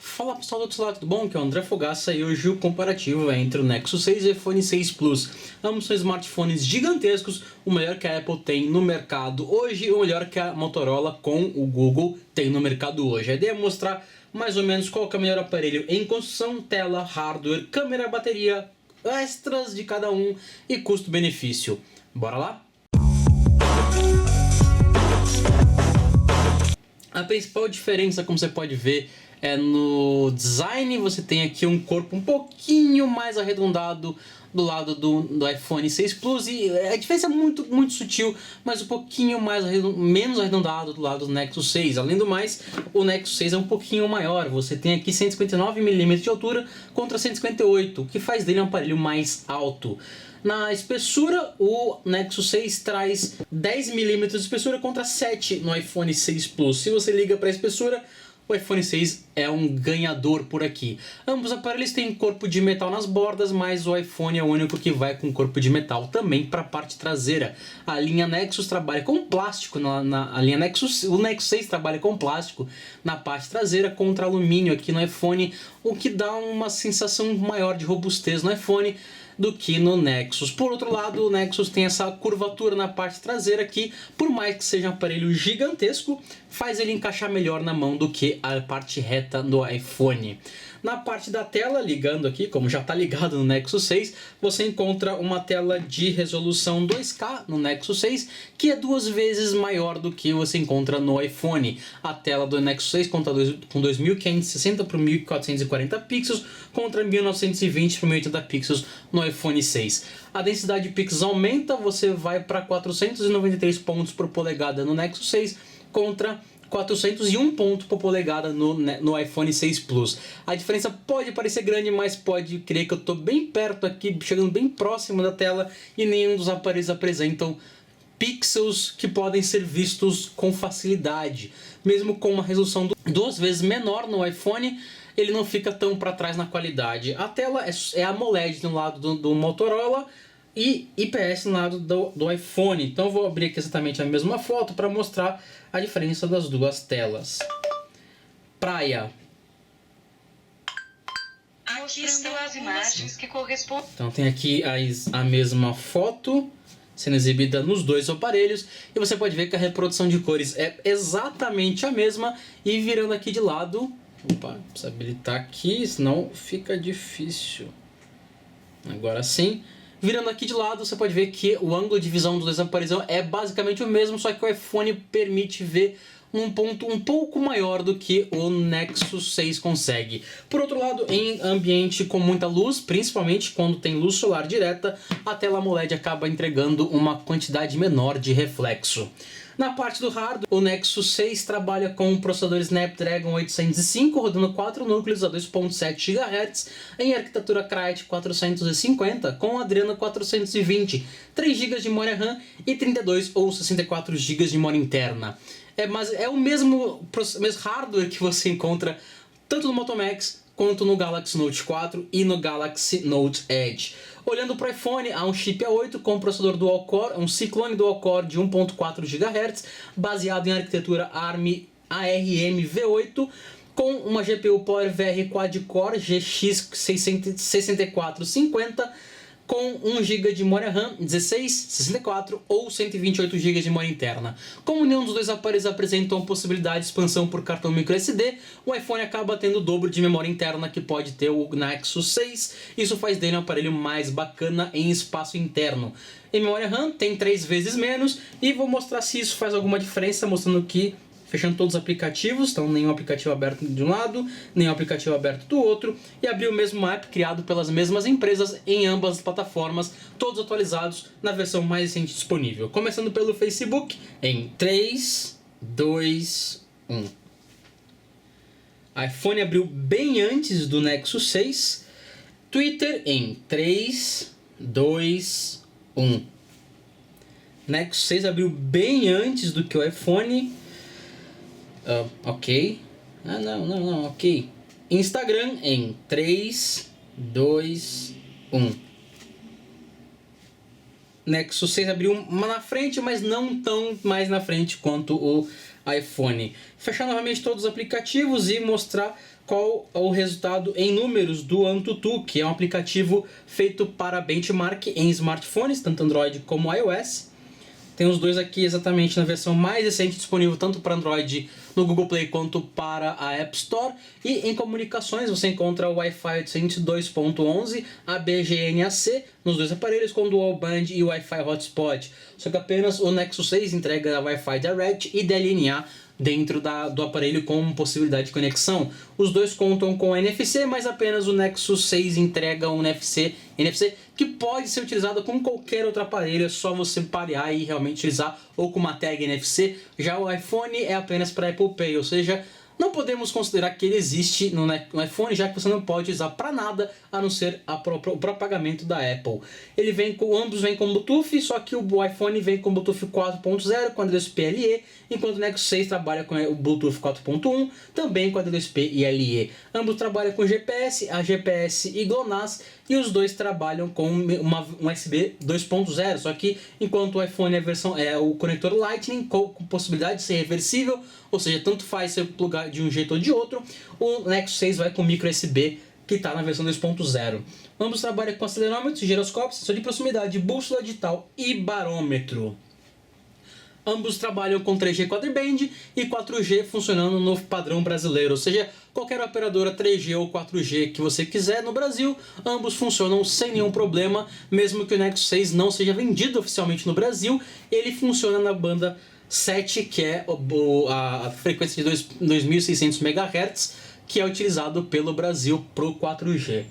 Fala pessoal do outro lado, tudo bom? Aqui é o André Fogaça e hoje o comparativo é entre o Nexus 6 e o iPhone 6 Plus. Ambos são smartphones gigantescos, o melhor que a Apple tem no mercado hoje, o melhor que a Motorola com o Google tem no mercado hoje. A ideia é mostrar mais ou menos qual que é o melhor aparelho em construção, tela, hardware, câmera, bateria, extras de cada um e custo-benefício. Bora lá? A principal diferença, como você pode ver, é no design. Você tem aqui um corpo um pouquinho mais arredondado do lado do iPhone 6 Plus e a diferença é muito sutil, mas um pouquinho menos arredondado do lado do Nexus 6. Além do mais, o Nexus 6 é um pouquinho maior. Você tem aqui 159mm de altura contra 158, o que faz dele um aparelho mais alto. Na espessura, o Nexus 6 traz 10mm de espessura contra 7 no iPhone 6 Plus. Se você liga para a espessura, o iPhone 6 é um ganhador por aqui. Ambos aparelhos têm corpo de metal nas bordas, mas o iPhone é o único que vai com corpo de metal também para a parte traseira. A linha Nexus trabalha com plástico, a linha Nexus, o Nexus 6 trabalha com plástico na parte traseira contra alumínio aqui no iPhone, o que dá uma sensação maior de robustez no iPhone do que no Nexus. Por outro lado, o Nexus tem essa curvatura na parte traseira que, por mais que seja um aparelho gigantesco, faz ele encaixar melhor na mão do que a parte reta do iPhone. Na parte da tela, ligando aqui, como já está ligado no Nexus 6, você encontra uma tela de resolução 2K no Nexus 6, que é 2 vezes maior do que você encontra no iPhone. A tela do Nexus 6 conta com 2560 por 1440 pixels contra 1920 por 1080 pixels no iPhone 6. A densidade de pixels aumenta, você vai para 493 pontos por polegada no Nexus 6 contra 401 pontos por polegada no iPhone 6 Plus. A diferença pode parecer grande, mas pode crer que eu estou bem perto aqui, chegando bem próximo da tela, e nenhum dos aparelhos apresentam pixels que podem ser vistos com facilidade. Mesmo com uma resolução 2 vezes menor no iPhone, ele não fica tão para trás na qualidade. A tela é AMOLED no lado do Motorola e IPS no lado do iPhone. Então eu vou abrir aqui exatamente a mesma foto para mostrar a diferença das duas telas. Praia. Aqui estão as imagens que correspondem. Então tem aqui a mesma foto sendo exibida nos dois aparelhos e você pode ver que a reprodução de cores é exatamente a mesma. E virando aqui de lado, opa, precisa habilitar aqui, senão fica difícil. Agora sim. Virando aqui de lado, você pode ver que o ângulo de visão dos dois aparelhos é basicamente o mesmo, só que o iPhone permite ver um ponto um pouco maior do que o Nexus 6 consegue. Por outro lado, em ambiente com muita luz, principalmente quando tem luz solar direta, a tela AMOLED acaba entregando uma quantidade menor de reflexo. Na parte do hardware, o Nexus 6 trabalha com o processador Snapdragon 805, rodando 4 núcleos a 2.7 GHz, em arquitetura Crytek 450, com Adreno 420, 3 GB de memória RAM e 32 ou 64 GB de memória interna. Mas é o mesmo hardware que você encontra tanto no Moto Max quanto no Galaxy Note 4 e no Galaxy Note Edge. Olhando para o iPhone, há um chip A8 com processador dual-core, um Cyclone dual-core de 1.4 GHz, baseado em arquitetura ARM V8, com uma GPU PowerVR quad-core GX 6450, com 1 GB de memória RAM, 16, 64 ou 128 GB de memória interna. Como nenhum dos dois aparelhos apresentam possibilidade de expansão por cartão microSD, o iPhone acaba tendo o dobro de memória interna que pode ter o Nexus 6. Isso faz dele um aparelho mais bacana em espaço interno. Em memória RAM tem 3 vezes menos, e vou mostrar se isso faz alguma diferença, mostrando que fechando todos os aplicativos, então nenhum aplicativo aberto de um lado, nenhum aplicativo aberto do outro, e abrir o mesmo app criado pelas mesmas empresas em ambas as plataformas, todos atualizados na versão mais recente disponível. Começando pelo Facebook, em 3, 2, 1. iPhone abriu bem antes do Nexus 6, Twitter em 3, 2, 1. Nexus 6 abriu bem antes do que o iPhone. Ok. Não, ok. Instagram em 3, 2, 1. Nexus 6 abriu uma na frente, mas não tão mais na frente quanto o iPhone. Fechar novamente todos os aplicativos e mostrar qual é o resultado em números do AnTuTu, que é um aplicativo feito para benchmark em smartphones, tanto Android como iOS. Tem os dois aqui exatamente na versão mais recente, disponível tanto para Android no Google Play quanto para a App Store. E em comunicações você encontra o Wi-Fi 802.11, a BGNAC nos dois aparelhos com Dual Band e Wi-Fi Hotspot. Só que apenas o Nexus 6 entrega Wi-Fi Direct e DLNA dentro do aparelho com possibilidade de conexão. Os dois contam com NFC, mas apenas o Nexus 6 entrega um NFC que pode ser utilizado com qualquer outro aparelho, é só você parear e realmente utilizar ou com uma tag NFC. Já o iPhone é apenas para Apple Pay, ou seja, não podemos considerar que ele existe no iPhone, já que você não pode usar para nada a não ser o próprio pagamento da Apple. Ambos vêm com Bluetooth, só que o iPhone vem com Bluetooth 4.0 com ADSP LE, enquanto o Nexus 6 trabalha com o Bluetooth 4.1, também com ADSP e LE. Ambos trabalham com GPS, AGPS e GLONASS, e os dois trabalham com um USB 2.0, só que enquanto o iPhone é o conector Lightning com possibilidade de ser reversível, ou seja, tanto faz você plugar de um jeito ou de outro, o Nexus 6 vai com micro USB, que está na versão 2.0. Ambos trabalham com acelerômetro, giroscópio, sensor de proximidade, bússola digital e barômetro. Ambos trabalham com 3G quadriband e 4G funcionando no padrão brasileiro, ou seja, qualquer operadora 3G ou 4G que você quiser no Brasil, ambos funcionam sem nenhum problema, mesmo que o Nexus 6 não seja vendido oficialmente no Brasil, ele funciona na banda 7, que é a frequência de 2.600 MHz, que é utilizado pelo Brasil para o 4G.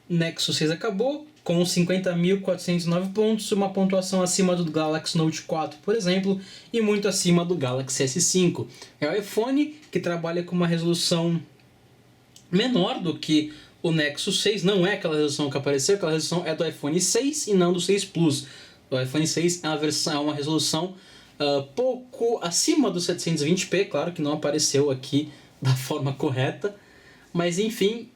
Nexus 6 acabou com 50.409 pontos, uma pontuação acima do Galaxy Note 4, por exemplo, e muito acima do Galaxy S5. É o iPhone que trabalha com uma resolução menor do que o Nexus 6, não é aquela resolução que apareceu, aquela resolução é do iPhone 6 e não do 6 Plus. O iPhone 6 é uma resolução pouco acima do 720p, claro que não apareceu aqui da forma correta, mas enfim,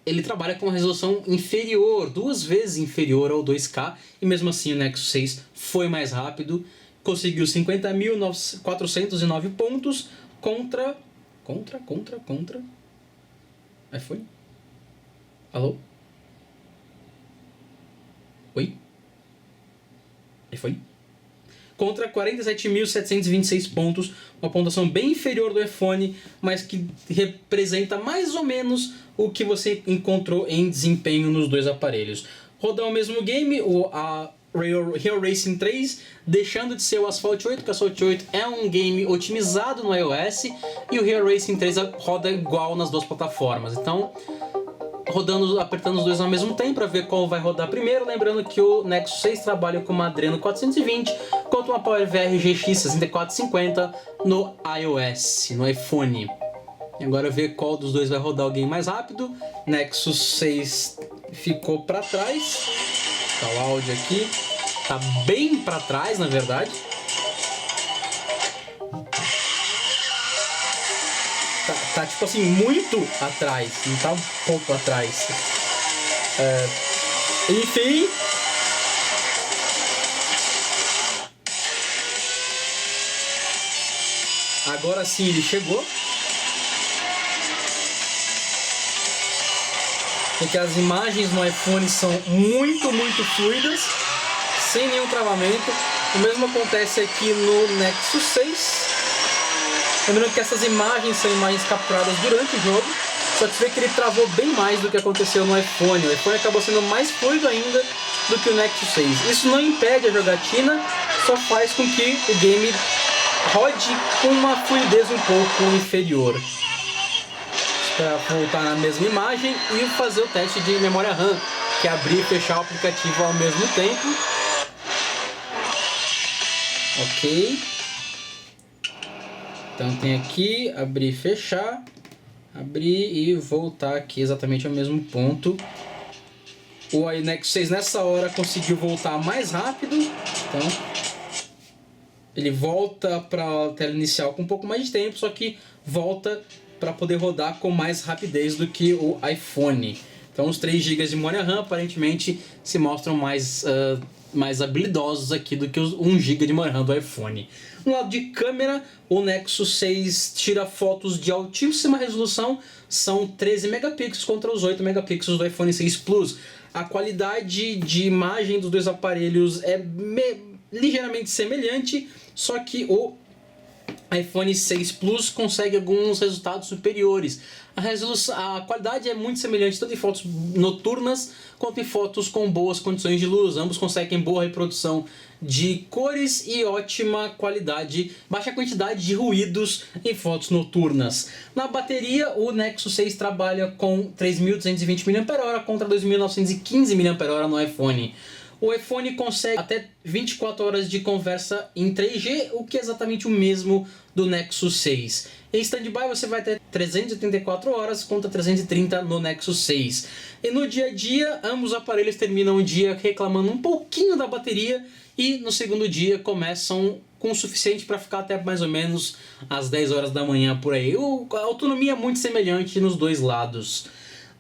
ele trabalha com uma resolução inferior, 2 vezes inferior ao 2K, e mesmo assim o Nexus 6 foi mais rápido, conseguiu 50.409 pontos contra iPhone? Alô? Oi? iPhone? Contra 47.726 pontos, uma pontuação bem inferior do iPhone, mas que representa mais ou menos o que você encontrou em desempenho nos dois aparelhos. Rodar o mesmo game, a Real Racing 3, deixando de ser o Asphalt 8, porque o Asphalt 8 é um game otimizado no iOS, e o Real Racing 3 roda igual nas duas plataformas. Então, apertando os dois ao mesmo tempo para ver qual vai rodar primeiro, lembrando que o Nexus 6 trabalha com uma Adreno 420 contra uma PowerVR GX 6450 no iOS, no iPhone. E agora ver qual dos dois vai rodar o game mais rápido. Nexus 6 ficou para trás. Tá o áudio aqui. Tá bem para trás, na verdade. Tá tipo assim, muito atrás, não tá um pouco atrás. Enfim. Agora sim ele chegou. Porque as imagens no iPhone são muito fluidas, sem nenhum travamento. O mesmo acontece aqui no Nexus 6. Lembrando que essas imagens são imagens capturadas durante o jogo, só que você vê que ele travou bem mais do que aconteceu no iPhone. O iPhone acabou sendo mais fluido ainda do que o Nexus 6. Isso não impede a jogatina, só faz com que o game rode com uma fluidez um pouco inferior. Para voltar na mesma imagem e fazer o teste de memória RAM, que é abrir e fechar o aplicativo ao mesmo tempo. Ok. Então tem aqui, abrir e fechar, abrir e voltar aqui exatamente ao mesmo ponto. O Nexus 6 nessa hora conseguiu voltar mais rápido, então ele volta para a tela inicial com um pouco mais de tempo, só que volta para poder rodar com mais rapidez do que o iPhone. Então os 3 GB de memória RAM aparentemente se mostram mais habilidosos aqui do que os 1 GB de memória RAM do iPhone. No lado de câmera, o Nexus 6 tira fotos de altíssima resolução, são 13 megapixels contra os 8 megapixels do iPhone 6 Plus. A qualidade de imagem dos dois aparelhos é ligeiramente semelhante, só que o iPhone 6 Plus consegue alguns resultados superiores. A qualidade é muito semelhante tanto em fotos noturnas quanto em fotos com boas condições de luz. Ambos conseguem boa reprodução de cores e ótima qualidade, baixa quantidade de ruídos em fotos noturnas. Na bateria, o Nexus 6 trabalha com 3.220 mAh contra 2.915 mAh no iPhone. O iPhone consegue até 24 horas de conversa em 3G, o que é exatamente o mesmo do Nexus 6. Em standby você vai ter 384 horas contra 330 no Nexus 6. E no dia a dia, ambos os aparelhos terminam o dia reclamando um pouquinho da bateria e no segundo dia começam com o suficiente para ficar até mais ou menos às 10 horas da manhã por aí. A autonomia é muito semelhante nos dois lados.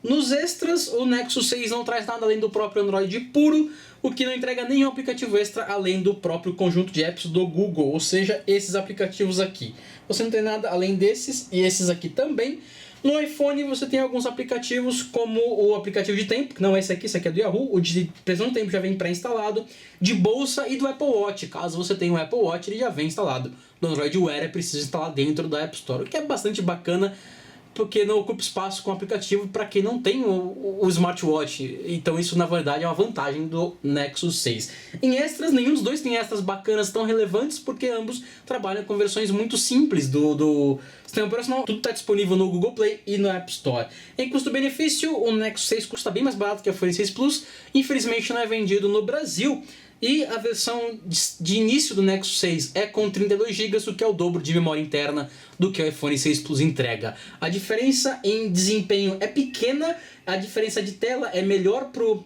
Nos extras, o Nexus 6 não traz nada além do próprio Android puro, o que não entrega nenhum aplicativo extra além do próprio conjunto de apps do Google, ou seja, esses aplicativos aqui. Você não tem nada além desses e esses aqui também. No iPhone você tem alguns aplicativos como o aplicativo de tempo, que não é esse aqui é do Yahoo, o de previsão do tempo já vem pré-instalado, de bolsa e do Apple Watch. Caso você tenha um Apple Watch, ele já vem instalado. No Android Wear é preciso instalar dentro da App Store, o que é bastante bacana, porque não ocupa espaço com o aplicativo para quem não tem o smartwatch. Então isso na verdade é uma vantagem do Nexus 6. Em extras, nenhum dos dois tem extras bacanas tão relevantes, porque ambos trabalham com versões muito simples do sistema operacional. Tudo está disponível no Google Play e no App Store. Em custo-benefício, o Nexus 6 custa bem mais barato que o iPhone 6 Plus. Infelizmente não é vendido no Brasil. E a versão de início do Nexus 6 é com 32 GB, o que é o dobro de memória interna do que o iPhone 6 Plus entrega. A diferença em desempenho é pequena, a diferença de tela é melhor para o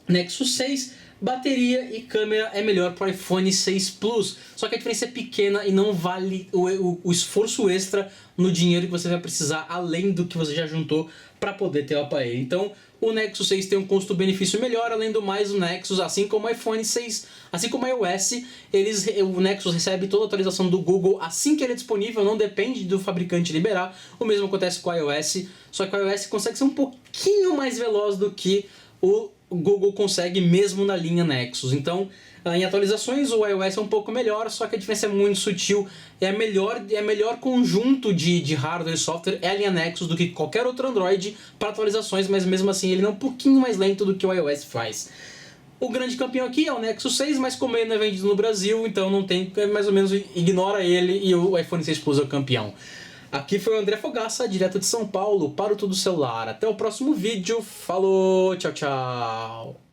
Nexus 6, bateria e câmera é melhor para o iPhone 6 Plus. Só que a diferença é pequena e não vale o esforço extra no dinheiro que você vai precisar, além do que você já juntou para poder ter o aparelho. Então, o Nexus 6 tem um custo-benefício melhor, além do mais o Nexus, assim como o iPhone 6, assim como o iOS, o Nexus recebe toda a atualização do Google assim que ele é disponível, não depende do fabricante liberar. O mesmo acontece com o iOS, só que o iOS consegue ser um pouquinho mais veloz do que o Google consegue mesmo na linha Nexus. Então, em atualizações o iOS é um pouco melhor, só que a diferença é muito sutil. É melhor conjunto de hardware e software é a linha Nexus do que qualquer outro Android para atualizações, mas mesmo assim ele é um pouquinho mais lento do que o iOS faz. O grande campeão aqui é o Nexus 6, mas como ele não é vendido no Brasil, então não tem, mais ou menos ignora ele e o iPhone 6 Plus é o campeão. Aqui foi o André Fogaça, direto de São Paulo, para o Tudo Celular. Até o próximo vídeo. Falou, tchau, tchau.